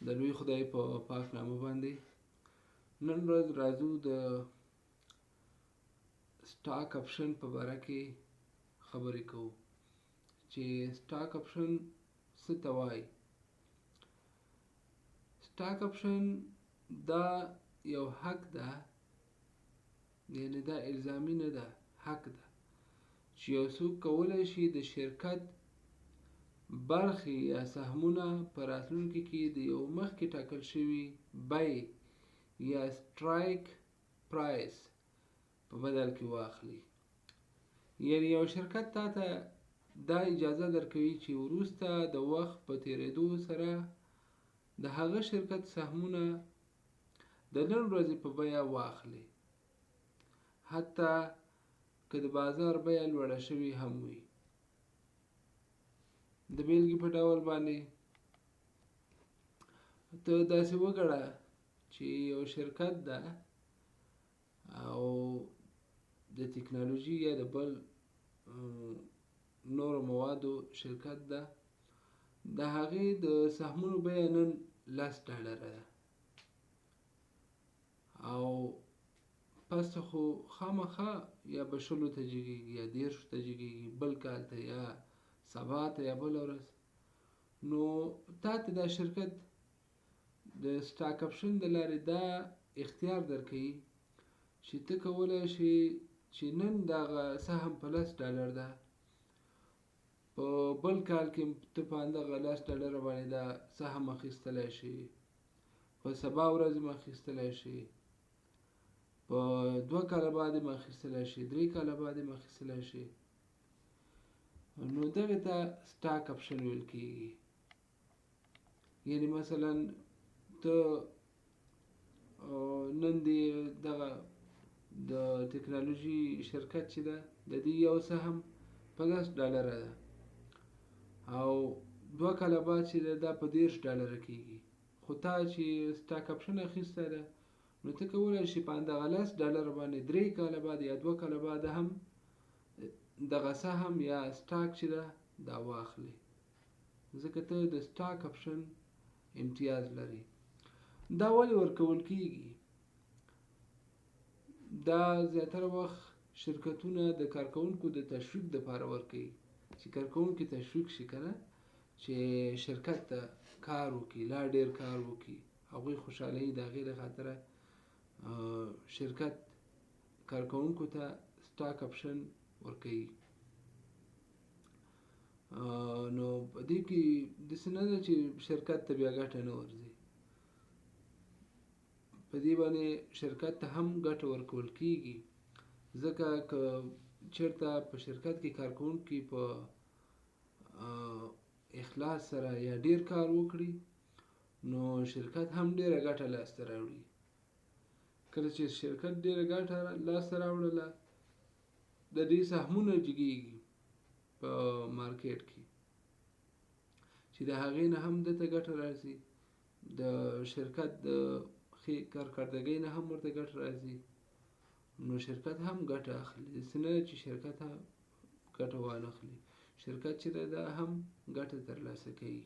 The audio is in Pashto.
د لوی خدای په پاک نامه باندې نن ورځ راځو د سټاک اپشن په باره کې خبرې کوو چې سټاک اپشن څه ته وایي. سټاک اپشن دا یو حق ده، یعنی دا الزامي نه ده، حق ده چې یو څوک کولی شي د شرکت برخې یا سهمونه په راتلونکي کې د یو مخکې ټاکل شوي بیې یا سټرایک پرایس په بدل کې واخلي. یعنی یو شرکت تا ته دا اجازه درکوي چې وروسته د وخت په تیریدو سره د هغه شرکت سهمونه د نن ورځې په بیه واخلي، حتی که د بازار بیه لوړه شوې هم وي. د بیلګې په ډول باندې ته داسې وګڼه چې یو شرکت ده او د تکنالوژي یا د بل نورو موادو شرکت ده، د هغې د سهمونو بیه نن $10 ده او پس خو خامخا یا به 100 ته جګېږي یا 10 ته جګېږي، بل کال ته یا سبا ته یا بله ورځ. نو تا ته دا شرکت د سټاک اپشن د لارې دا اختیار درکوي چې ته کولی شي چې نن دغه سهم په $10 ده، په بل کال کې ته په همدغه $10 باندې دا سهم اخیستلی شي، په سبا ورځ هم اخیستلی شي، په 2 کاله بعد هم اخیستلی شي، 3 کاله بعد هم اخیستلی شي. نو دغې ته سټاک اپشن ویل کېږي. یعنی مثلا ته نن دې دغه د تکنالوژي شرکت چې ده د دې یو سهم په $10 ده او 2 کاله بعد چې دا په $10 کېږي، خو تا چې سټاک اپشن اخیستی ده نو ته کولی شي په همدغه $10 باندې 3 کاله بعد یا 2 کاله بعد هم دغه سهم یا سټاک چې ده دا واخلي، ځکه ته د سټاک اپشن امتیاز لري. دا ولې ورکول کېږي؟ دا زیاتره وخت شرکتونه د کارکوونکو د تشویق دپاره ورکوي چې کارکوونکي تشویق شي که نه، چې شرکت ته کار وکړي، لا ډېر کار وکړي. هغوی خوشحالوي، د هغې د خاطره شرکت کارکوونکو ته سټاک اپشن ورکوي. نو په دې کې داسې نه ده چې شرکت ته بیا ګټه نه ورځي، په دې باندې شرکت ته هم ګټه ورکول کېږي، ځکه که چېرته په شرکت کې کارکوونکي په اخلاص سره یا ډېر کار وکړي نو شرکت هم ډېره ګټه لاسته راوړي. کله چې شرکت ډېره ګټه لاسته راوړله، د دې سهمونه جګېږي په مارکیټ کې چې د هغې نه هم دته ګټه راځي، د شرکت د ښې کارکردګۍ نه هم ورته ګټه راځي. نو شرکت هم ګټه اخلي، داسې نه چې شرکت هم ګټه وانخلي، شرکت چې ده دا هم ګټه ترلاسه کوي.